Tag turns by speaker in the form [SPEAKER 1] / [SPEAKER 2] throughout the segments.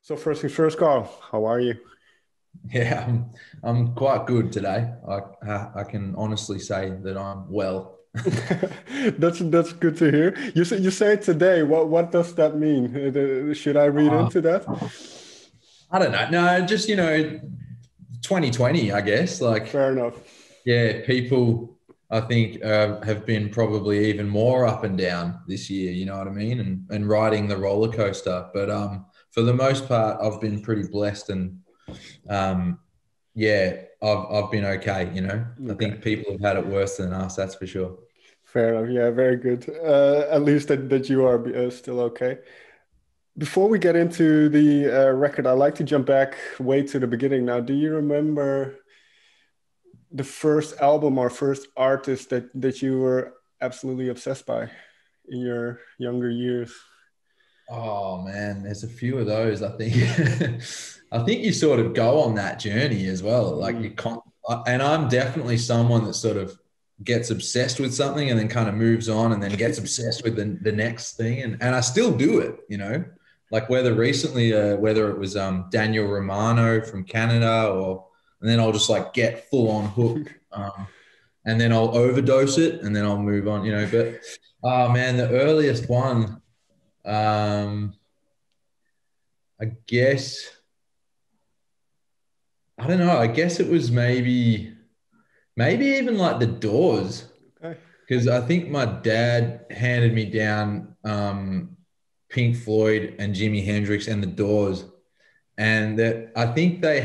[SPEAKER 1] So first things first, Carl, how are you?
[SPEAKER 2] Yeah, I'm quite good today. I can honestly say that I'm well.
[SPEAKER 1] That's good to hear. You say today. What does that mean? Should I read
[SPEAKER 2] Uh,
[SPEAKER 1] into that?
[SPEAKER 2] I don't know. No, just 2020, I guess. Like,
[SPEAKER 1] Fair enough.
[SPEAKER 2] yeah, people I think have been probably even more up and down this year. You know what I mean? And riding the roller coaster. But for the most part, I've been pretty blessed and um, yeah, I've been okay. I
[SPEAKER 1] Okay.
[SPEAKER 2] think people have had it worse than us. That's for sure.
[SPEAKER 1] Fair enough. Yeah, very good. At least that you are still okay. Before we get into the record, I'd like to jump back way to the beginning now. Do you remember the first album or first artist that you were absolutely obsessed by in your younger years?
[SPEAKER 2] Oh man, there's a few of those. I think I think you sort of go on that journey as well. Like
[SPEAKER 1] Mm.
[SPEAKER 2] and I'm definitely someone that sort of gets obsessed with something and then kind of moves on and then gets obsessed with the next thing. And I still do it. Like whether it was Daniel Romano from Canada and then I'll just like get full on hooked. And then I'll overdose it and then I'll move on. But oh man, the earliest one. I guess I don't know. I guess it was maybe even like the Doors,
[SPEAKER 1] Okay.
[SPEAKER 2] because I think my dad handed me down Pink Floyd and Jimi Hendrix and the Doors, and that I think they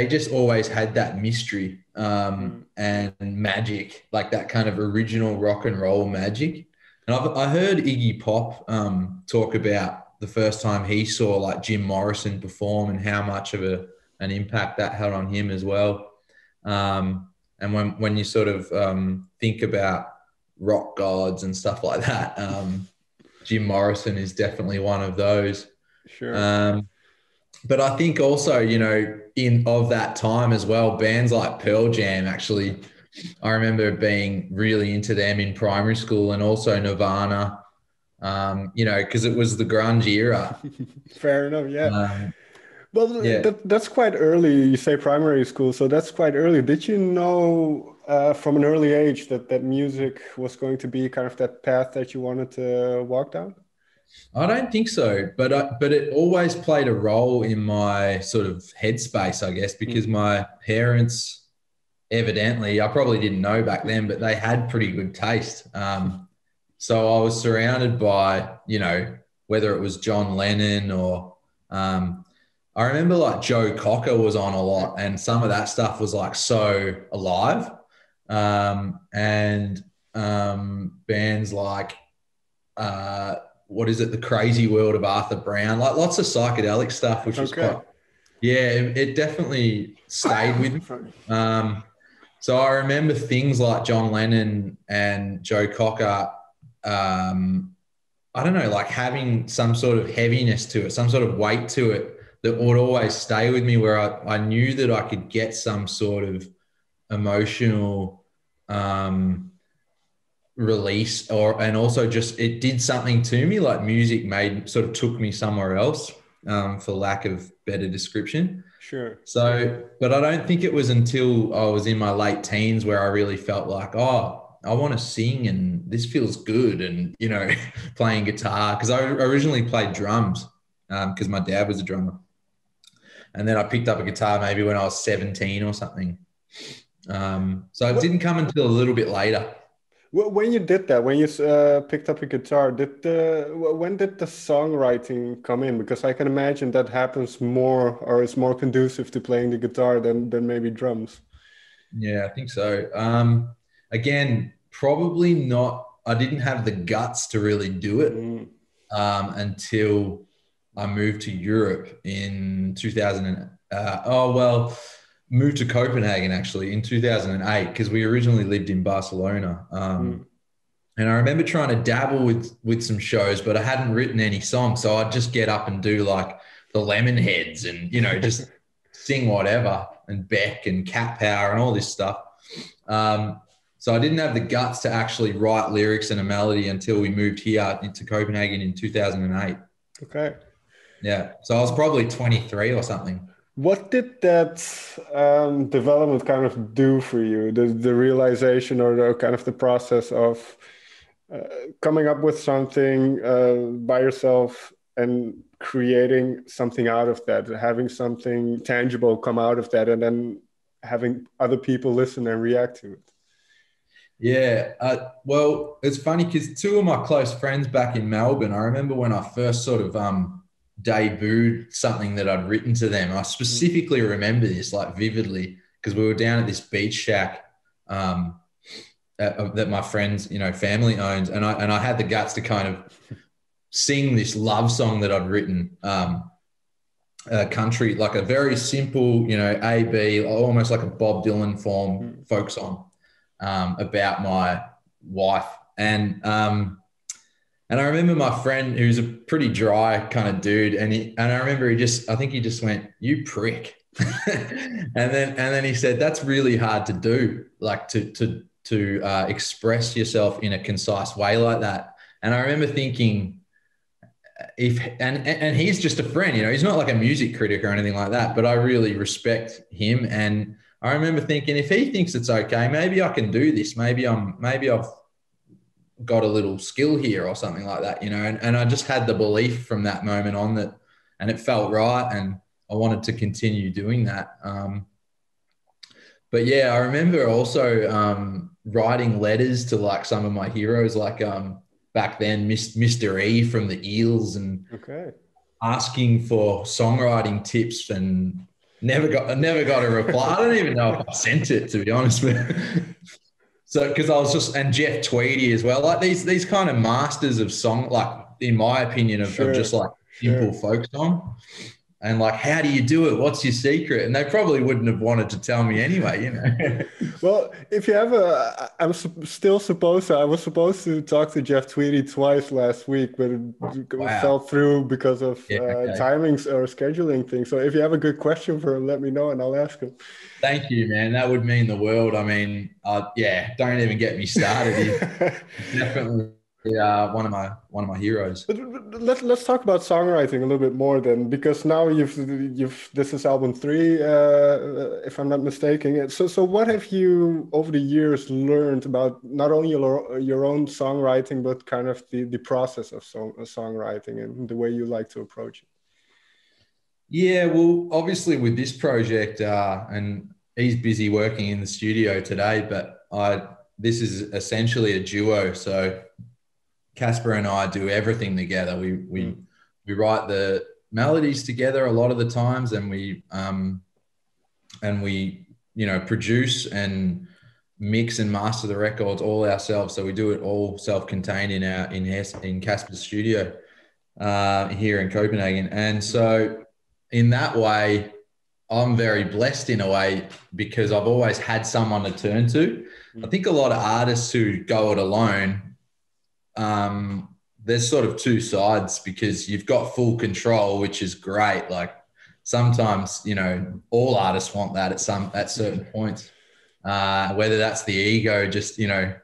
[SPEAKER 2] just always had that mystery
[SPEAKER 1] Mm.
[SPEAKER 2] and magic, like that kind of original rock and roll magic. And I heard Iggy Pop talk about the first time he saw like Jim Morrison perform and how much of an impact that had on him as well. And when you sort of think about rock gods and stuff like that, Jim Morrison is definitely one of those.
[SPEAKER 1] Sure.
[SPEAKER 2] Um, but I think also, in of that time as well, bands like Pearl Jam actually, I remember being really into them in primary school, and also Nirvana, because it was the grunge era.
[SPEAKER 1] Fair enough. Yeah.
[SPEAKER 2] Um,
[SPEAKER 1] Well,
[SPEAKER 2] yeah.
[SPEAKER 1] that's quite early. You say primary school, so that's quite early. Did you know from an early age that music was going to be kind of that path that you wanted to walk down?
[SPEAKER 2] I don't think so, but it always played a role in my sort of headspace, I guess, because
[SPEAKER 1] Mm.
[SPEAKER 2] my parents evidently, I probably didn't know back then, but they had pretty good taste. So I was surrounded by, whether it was John Lennon or I remember like Joe Cocker was on a lot, and some of that stuff was like so alive. And bands like what is it, The Crazy World of Arthur Brown, like lots of psychedelic stuff, which was
[SPEAKER 1] Okay.
[SPEAKER 2] quite, yeah, it definitely stayed with me.
[SPEAKER 1] Sorry.
[SPEAKER 2] Um, so I remember things like John Lennon and Joe Cocker, I don't know, like having some sort of heaviness to it, some sort of weight to it that would always stay with me, where I knew that I could get some sort of emotional release, and also just it did something to me, like music sort of took me somewhere else, for lack of better description.
[SPEAKER 1] Sure.
[SPEAKER 2] So, but I don't think it was until I was in my late teens where I really felt like, oh, I want to sing and this feels good. And, playing guitar, because I originally played drums because my dad was a drummer. And then I picked up a guitar maybe when I was 17 or something. So it
[SPEAKER 1] What
[SPEAKER 2] didn't come until a little bit later.
[SPEAKER 1] when you did that, when you picked up a guitar, when did the songwriting come in? Because I can imagine that happens more, or is more conducive to playing the guitar than maybe drums.
[SPEAKER 2] Yeah, I think so. Again, probably not. I didn't have the guts to really do it
[SPEAKER 1] Mm.
[SPEAKER 2] until I moved to Europe in 2000. Moved to Copenhagen actually in 2008, because we originally lived in Barcelona.
[SPEAKER 1] Mm.
[SPEAKER 2] And I remember trying to dabble with some shows, but I hadn't written any songs, so I'd just get up and do like the Lemonheads and just sing whatever, and Beck and Cat Power and all this stuff. So I didn't have the guts to actually write lyrics and a melody until we moved here into Copenhagen in 2008.
[SPEAKER 1] Okay.
[SPEAKER 2] Yeah. So I was probably 23 or something.
[SPEAKER 1] What did that development kind of do for you? The realization or the kind of the process of coming up with something by yourself and creating something out of that, having something tangible come out of that, and then having other people listen and react to it.
[SPEAKER 2] Yeah. Well, it's funny because two of my close friends back in Melbourne, I remember when I first sort of debuted something that I'd written to them. I specifically remember this like vividly because we were down at this beach shack that my friends, family owned, and I had the guts to kind of sing this love song that I'd written, country, like a very simple, A B, almost like a Bob Dylan form folk song about my wife, and I remember my friend, who's a pretty dry kind of dude, and I remember I think he just went, "You prick," and then he said, "That's really hard to do, like to express yourself in a concise way like that." And I remember thinking, and he's just a friend, he's not like a music critic or anything like that, but I really respect him. And I remember thinking, if he thinks it's okay, maybe I can do this. Maybe I've got a little skill here or something like that, and I just had the belief from that moment on that, and it felt right. And I wanted to continue doing that. But yeah, I remember also writing letters to like some of my heroes, like back then, Mr. E from the Eels, and asking for songwriting tips, and never got a reply. I don't even know if I sent it, to be honest with you. So, because I was and Jeff Tweedy as well, like these kind of masters of song, like in my opinion, of just like simple folk song. And like, how do you do it? What's your secret? And they probably wouldn't have wanted to tell me anyway,
[SPEAKER 1] Well, if you have I was supposed to talk to Jeff Tweedy twice last week, but it fell through because of timings or scheduling things. So if you have a good question for him, let me know and I'll ask him.
[SPEAKER 2] Thank you, man. That would mean the world. I mean, don't even get me started. He's definitely one of my heroes.
[SPEAKER 1] But let's talk about songwriting a little bit more then, because now this is album 3, if I'm not mistaken. So what have you over the years learned about not only your own songwriting, but kind of the process of songwriting and the way you like to approach it?
[SPEAKER 2] Yeah, well, obviously with this project, and he's busy working in the studio today, but this is essentially a duo. So Casper and I do everything together. We write the melodies together a lot of the times, and we produce and mix and master the records all ourselves. So we do it all self-contained in Casper's studio here in Copenhagen. And so in that way, I'm very blessed in a way because I've always had someone to turn to. I think a lot of artists who go it alone, there's sort of two sides because you've got full control, which is great. Like sometimes, all artists want that at certain points, whether that's the ego, just, I'm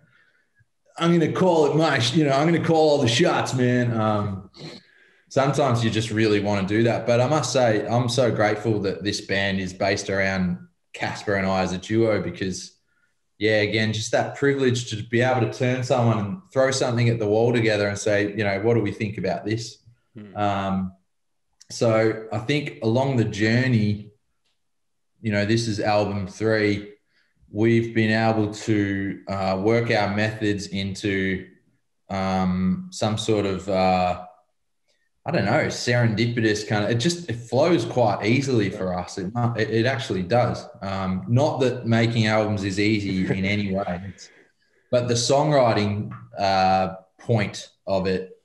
[SPEAKER 2] going to call it I'm going to call all the shots, man. Sometimes you just really want to do that. But I must say, I'm so grateful that this band is based around Casper and I as a duo because, again, just that privilege to be able to turn someone and throw something at the wall together and say, what do we think about this? So I think along the journey, this is album 3, we've been able to work our methods into some sort of serendipitous kind of, it flows quite easily for us. It actually does. Not that making albums is easy in any way, but the songwriting point of it,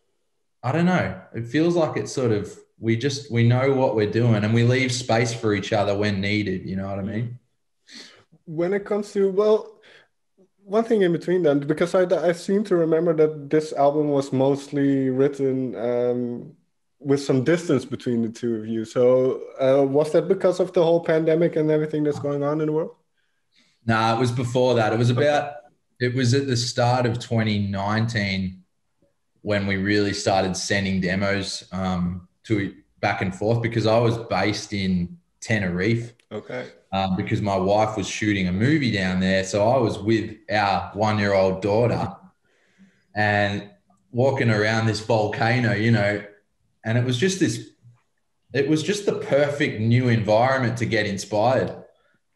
[SPEAKER 2] I don't know. It feels like it's sort of, we know what we're doing and we leave space for each other when needed. You know what I mean?
[SPEAKER 1] When it comes to, one thing in between then, because I seem to remember that this album was mostly written with some distance between the two of you. So was that because of the whole pandemic and everything that's going on in the world?
[SPEAKER 2] No, it was before that. It was it was at the start of 2019 when we really started sending demos to back and forth because I was based in Tenerife.
[SPEAKER 1] Okay.
[SPEAKER 2] Because my wife was shooting a movie down there. So I was with our 1-year-old daughter and walking around this volcano, and it was just the perfect new environment to get inspired.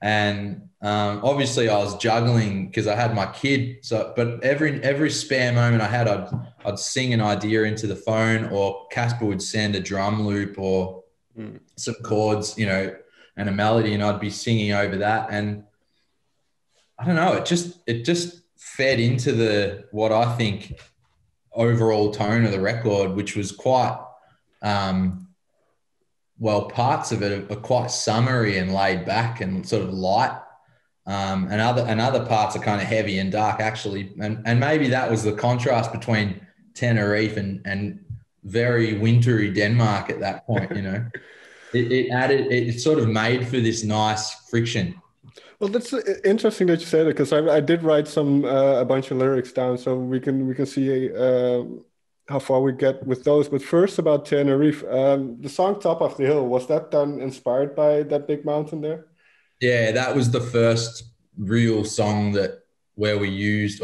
[SPEAKER 2] And obviously I was juggling because I had my kid. So, but every spare moment I had, I'd sing an idea into the phone, or Casper would send a drum loop or some chords, and a melody, and I'd be singing over that. And I don't know, it just fed into what I think overall tone of the record, which was quite, parts of it are quite summery and laid back and sort of light. And other parts are kind of heavy and dark actually. And maybe that was the contrast between Tenerife and very wintry Denmark at that point, It sort of made for this nice friction.
[SPEAKER 1] Well, that's interesting that you said it, because I did write a bunch of lyrics down, so we can see how far we get with those. But first, about Tenerife, the song "Top of the Hill," was that done inspired by that big mountain there?
[SPEAKER 2] Yeah, that was the first real song where I used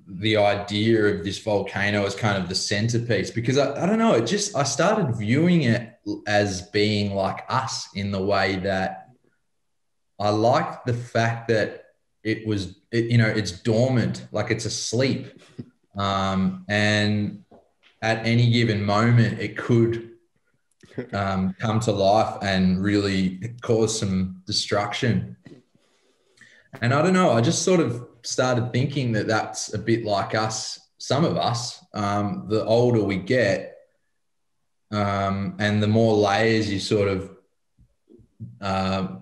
[SPEAKER 2] the idea of this volcano as kind of the centerpiece, because I don't know, I started viewing it as being like us in the way that I liked the fact that it's dormant, like it's asleep. And at any given moment it could come to life and really cause some destruction. And I don't know, I just sort of started thinking that that's a bit like us, some of us, the older we get, and the more layers you sort of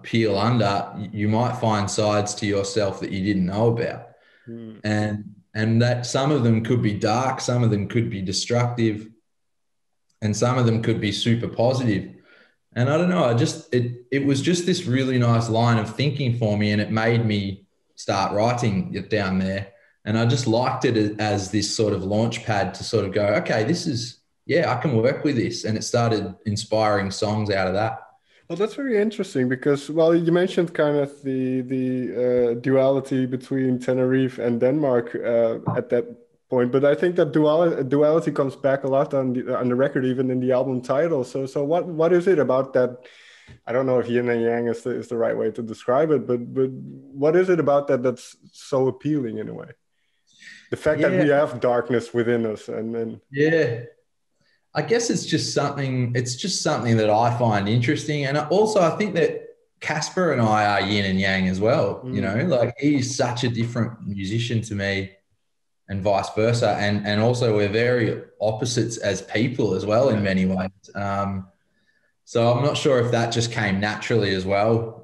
[SPEAKER 2] peel under, you might find sides to yourself that you didn't know about. And that some of them could be dark, some of them could be destructive, and some of them could be super positive. And I don't know, it was just this really nice line of thinking for me, and it made me start writing it down there. And I just liked it as this sort of launch pad to sort of go, okay, I can work with this. And it started inspiring songs out of that.
[SPEAKER 1] Well, that's very interesting because, well, you mentioned kind of the duality between Tenerife and Denmark at that point, but I think that duality comes back a lot on the record, even in the album title. So what is it about that? I don't know if yin and yang is the right way to describe it, but what is it about that that's so appealing in a way? The fact that we have darkness within us, and
[SPEAKER 2] I guess it's just something that I find interesting. And also I think that Casper and I are yin and yang as well. Like he's such a different musician to me and vice versa. And also we're very opposites as people as well in many ways. So I'm not sure if that just came naturally as well,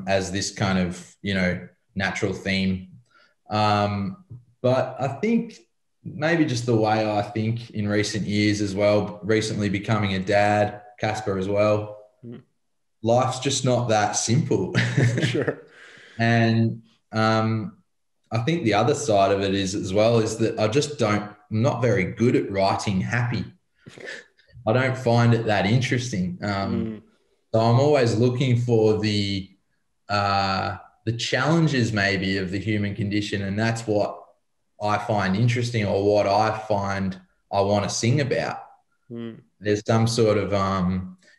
[SPEAKER 2] as this kind of, natural theme. But I think maybe just the way I think in recent years as well, recently becoming a dad, Casper as well, life's just not that simple.
[SPEAKER 1] Sure.
[SPEAKER 2] And I think the other side of it is that I'm not very good at writing happy. I don't find it that interesting. So I'm always looking for the challenges maybe of the human condition, and that's what I find interesting, or what I find I want to sing about. There's some sort of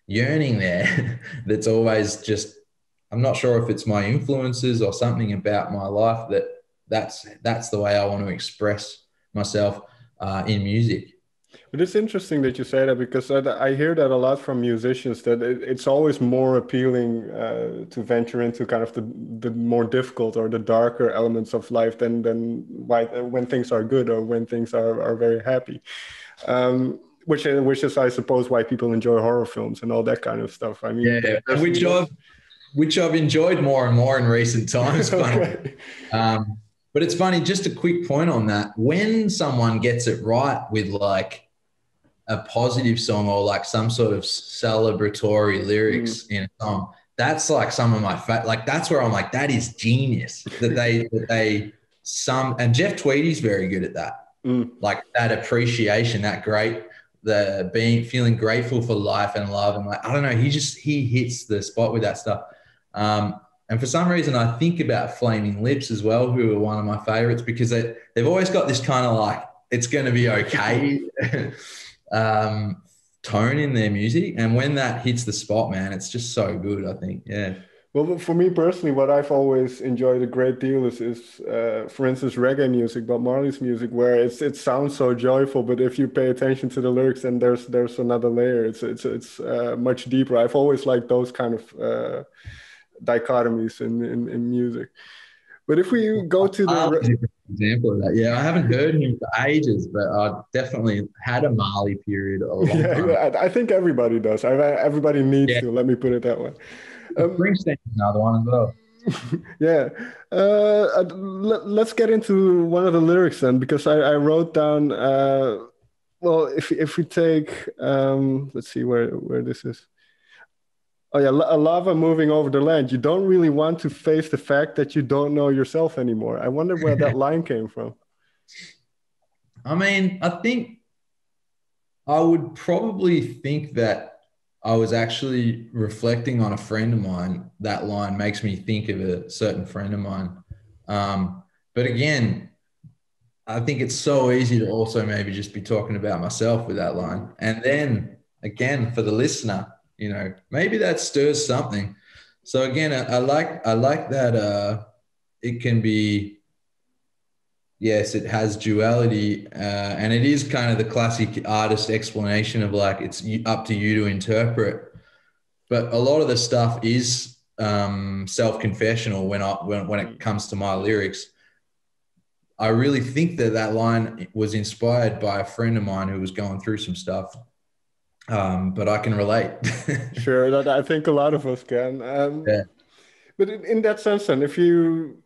[SPEAKER 2] yearning there that's always just, I'm not sure if it's my influences or something about my life that's the way I want to express myself in music.
[SPEAKER 1] But it's interesting that you say that, because I hear that a lot from musicians, that it's always more appealing to venture into kind of the more difficult or the darker elements of life than when things are good or when things are very happy. Which is, I suppose, why people enjoy horror films and all that kind of stuff. I mean,
[SPEAKER 2] which I've enjoyed more and more in recent times.
[SPEAKER 1] Okay.
[SPEAKER 2] But it's funny, just a quick point on that. When someone gets it right with like a positive song or like some sort of celebratory lyrics in a song, that's like some of my that's where I'm like, that is genius. And Jeff Tweedy's very good at that. like that appreciation, the feeling grateful for life and love. And like, I don't know, he hits the spot with that stuff. And for some reason, I think about Flaming Lips as well, who are one of my favorites, because they've always got this kind of like, it's going to be okay tone in their music. And when that hits the spot, man, it's just so good, I think. Yeah.
[SPEAKER 1] Well, for me personally, what I've always enjoyed a great deal is for instance, reggae music, Bob Marley's music, where it sounds so joyful, but if you pay attention to the lyrics, then there's another layer. It's much deeper. I've always liked those kind of dichotomies in music. But if we go to
[SPEAKER 2] Marley's a
[SPEAKER 1] the
[SPEAKER 2] great example of that. Yeah, I haven't heard him for ages, but I definitely had a Marley period a long time.
[SPEAKER 1] yeah, I think everybody does. Everybody needs
[SPEAKER 2] Yeah,
[SPEAKER 1] to. Let me put it that way.
[SPEAKER 2] Springsteen's another one as well.
[SPEAKER 1] Yeah. Let's get into one of the lyrics then, because I wrote down. Well, if we take, let's see where this is. Oh yeah, a lava moving over the land. You don't really want to face the fact that you don't know yourself anymore. I wonder where that line came from.
[SPEAKER 2] I mean, I think I would probably think that I was actually reflecting on a friend of mine. That line makes me think of a certain friend of mine. But again, I think it's so easy to also maybe just be talking about myself with that line. And then again, for the listener, you know, maybe that stirs something. So again, I like that it can be, yes, it has duality, and it is kind of the classic artist explanation of like, it's up to you to interpret. But a lot of the stuff is self-confessional when it comes to my lyrics. I really think that line was inspired by a friend of mine who was going through some stuff. But I can relate.
[SPEAKER 1] Sure, that I think a lot of us can.
[SPEAKER 2] Yeah.
[SPEAKER 1] But in that sense, then, if you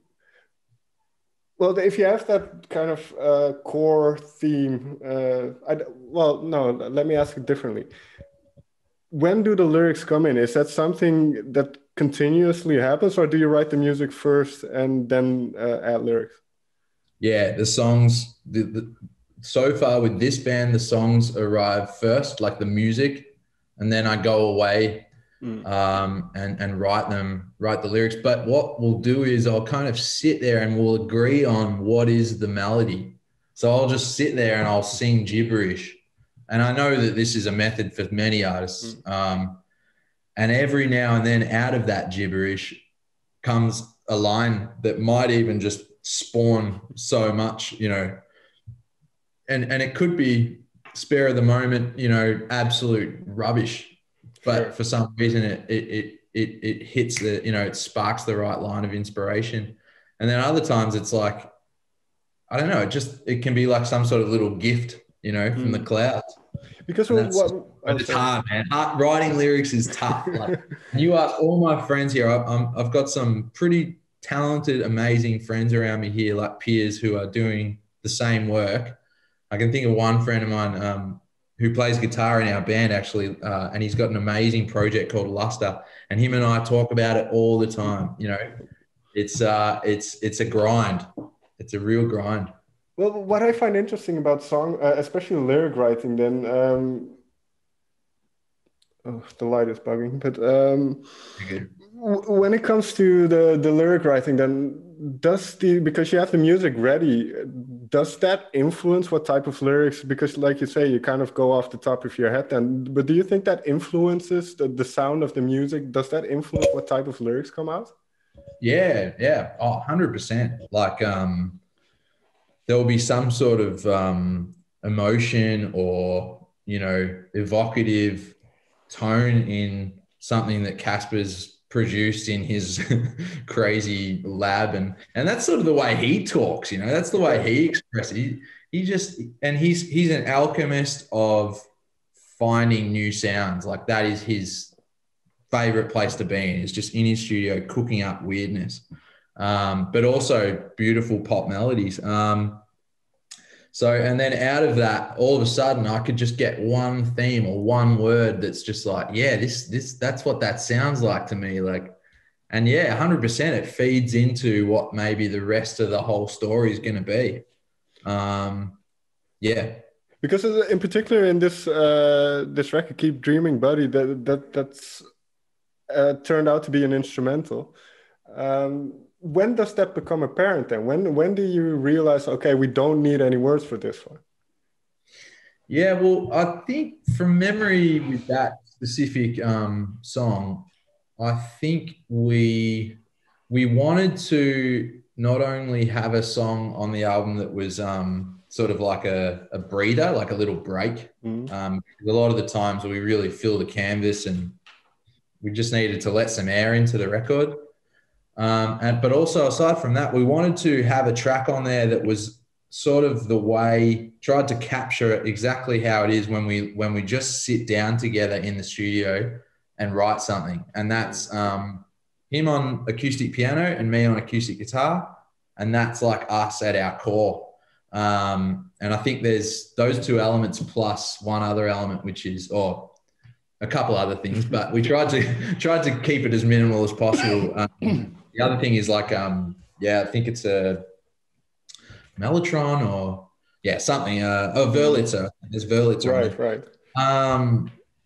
[SPEAKER 1] have that kind of core theme, no, let me ask it differently. When do the lyrics come in? Is that something that continuously happens, or do you write the music first and then add lyrics?
[SPEAKER 2] Yeah, the songs, so far with this band, the songs arrive first, like the music, and then I go away and write the lyrics. But what we'll do is I'll kind of sit there and we'll agree on what is the melody. So I'll just sit there and I'll sing gibberish. And I know that this is a method for many artists. And every now and then out of that gibberish comes a line that might even just spawn so much, you know, and it could be spare of the moment, you know, absolute rubbish, but sure, for some reason it hits the, you know, it sparks the right line of inspiration. And then other times it's like, I don't know, it can be like some sort of little gift, you know, from the clouds.
[SPEAKER 1] Because
[SPEAKER 2] but it's hard, man. Writing lyrics is tough. Like, you ask all my friends here, I've got some pretty talented, amazing friends around me here, like peers who are doing the same work. I can think of one friend of mine who plays guitar in our band, actually, and he's got an amazing project called Luster, and him and I talk about it all the time. You know, it's a grind. It's a real grind.
[SPEAKER 1] Well, what I find interesting about song, especially lyric writing, then, the light is bugging, but when it comes to the lyric writing, then because you have the music ready, does that influence what type of lyrics? Because like you say, you kind of go off the top of your head then, but do you think that influences the sound of the music? Does that influence what type of lyrics come out?
[SPEAKER 2] Yeah. Oh, 100%. Like, there'll be some sort of emotion or, you know, evocative tone in something that Casper's produced in his crazy lab, and that's sort of the way he talks, you know, that's the way he expresses. He's an alchemist of finding new sounds. Like, that is his favorite place to be in, is just in his studio cooking up weirdness, but also beautiful pop melodies. So, and then out of that, all of a sudden I could just get one theme or one word that's just like, yeah, that's what that sounds like to me. Like, and yeah, 100% it feeds into what maybe the rest of the whole story is going to be. Yeah.
[SPEAKER 1] Because in particular in this record, Keep Dreaming Buddy, that's turned out to be an instrumental. When does that become apparent then? When do you realize, okay, we don't need any words for this one?
[SPEAKER 2] Yeah, well, I think from memory with that specific song, I think we wanted to not only have a song on the album that was sort of like a breather, like a little break. A lot of the times we really fill the canvas and we just needed to let some air into the record. But also aside from that, we wanted to have a track on there that was sort of the way, tried to capture exactly how it is when we just sit down together in the studio and write something. And that's him on acoustic piano and me on acoustic guitar. And that's like us at our core. And I think there's those two elements plus one other element, which is, or a couple other things, but we tried to keep it as minimal as possible. The other thing is like, I think it's a Mellotron or something. Wurlitzer. There's Wurlitzer.
[SPEAKER 1] Right.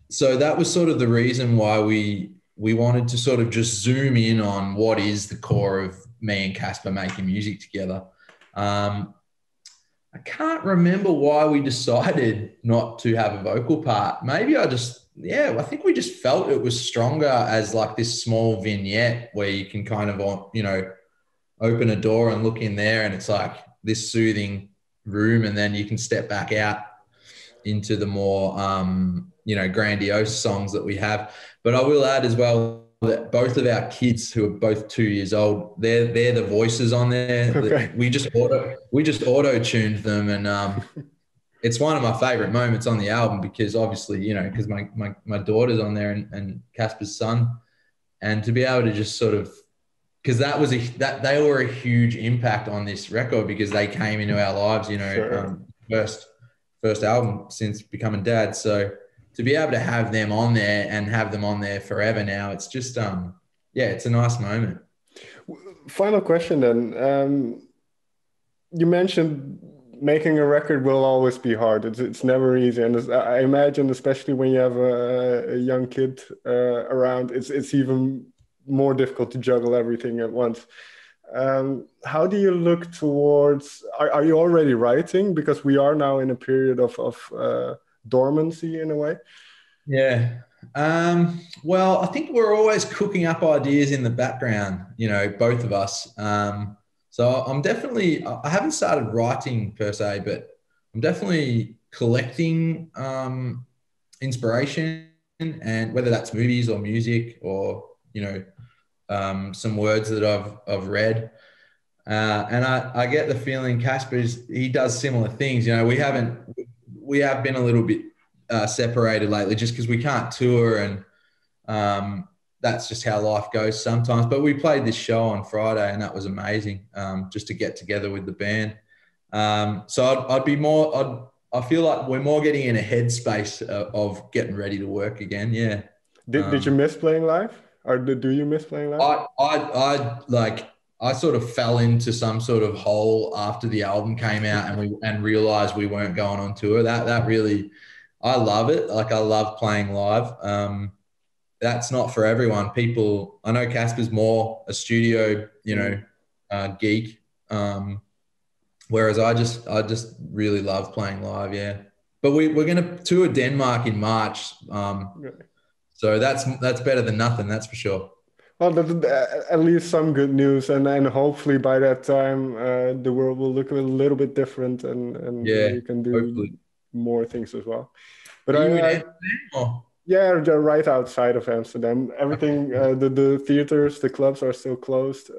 [SPEAKER 2] So that was sort of the reason why we wanted to sort of just zoom in on what is the core of me and Casper making music together. I can't remember why we decided not to have a vocal part. Maybe I think we just felt it was stronger as like this small vignette where you can kind of, open a door and look in there and it's like this soothing room, and then you can step back out into the more, grandiose songs that we have. But I will add as well that both of our kids, who are both 2 years old, they're the voices on there.
[SPEAKER 1] Okay.
[SPEAKER 2] We just auto-tuned them, and it's one of my favorite moments on the album because obviously, because my daughter's on there and Casper's son, and to be able to just sort of, because they were a huge impact on this record because they came into our lives,
[SPEAKER 1] Sure.
[SPEAKER 2] First album since becoming dad. So to be able to have them on there and have them on there forever now, it's just, it's a nice moment.
[SPEAKER 1] Final question then. You mentioned making a record will always be hard. It's never easy. And I imagine, especially when you have a young kid around, it's even more difficult to juggle everything at once. How do you look towards, are you already writing? Because we are now in a period of dormancy in a way.
[SPEAKER 2] Yeah. Well, I think we're always cooking up ideas in the background, both of us. So I haven't started writing per se, but I'm definitely collecting inspiration, and whether that's movies or music or, some words that I've read. And I get the feeling he does similar things. We have been a little bit separated lately just because we can't tour, and that's just how life goes sometimes. But we played this show on Friday and that was amazing, just to get together with the band. So I feel like we're more getting in a headspace of getting ready to work again. Yeah.
[SPEAKER 1] Did you miss playing live? Or do you miss playing live?
[SPEAKER 2] I sort of fell into some sort of hole after the album came out and realized we weren't going on tour. That really, I love it. Like, I love playing live. That's not for everyone. I know Casper's more a studio, geek. Whereas I just really love playing live. Yeah. But we're going to tour Denmark in March. So that's better than nothing. That's for sure.
[SPEAKER 1] Well, at least some good news, and hopefully by that time the world will look a little bit different, and we can do hopefully more things as well. But
[SPEAKER 2] are you in Amsterdam?
[SPEAKER 1] Yeah, they're right outside of Amsterdam. Everything, the theaters, the clubs are still closed.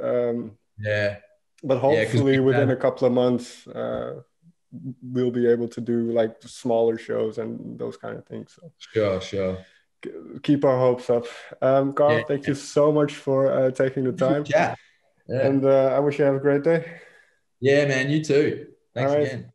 [SPEAKER 1] But hopefully within a couple of months, we'll be able to do like smaller shows and those kind of things.
[SPEAKER 2] So. Sure.
[SPEAKER 1] Keep our hopes up. Carl, thank you so much for taking the time.
[SPEAKER 2] Yeah.
[SPEAKER 1] And I wish you have a great day.
[SPEAKER 2] Yeah, man. You too. Thanks again.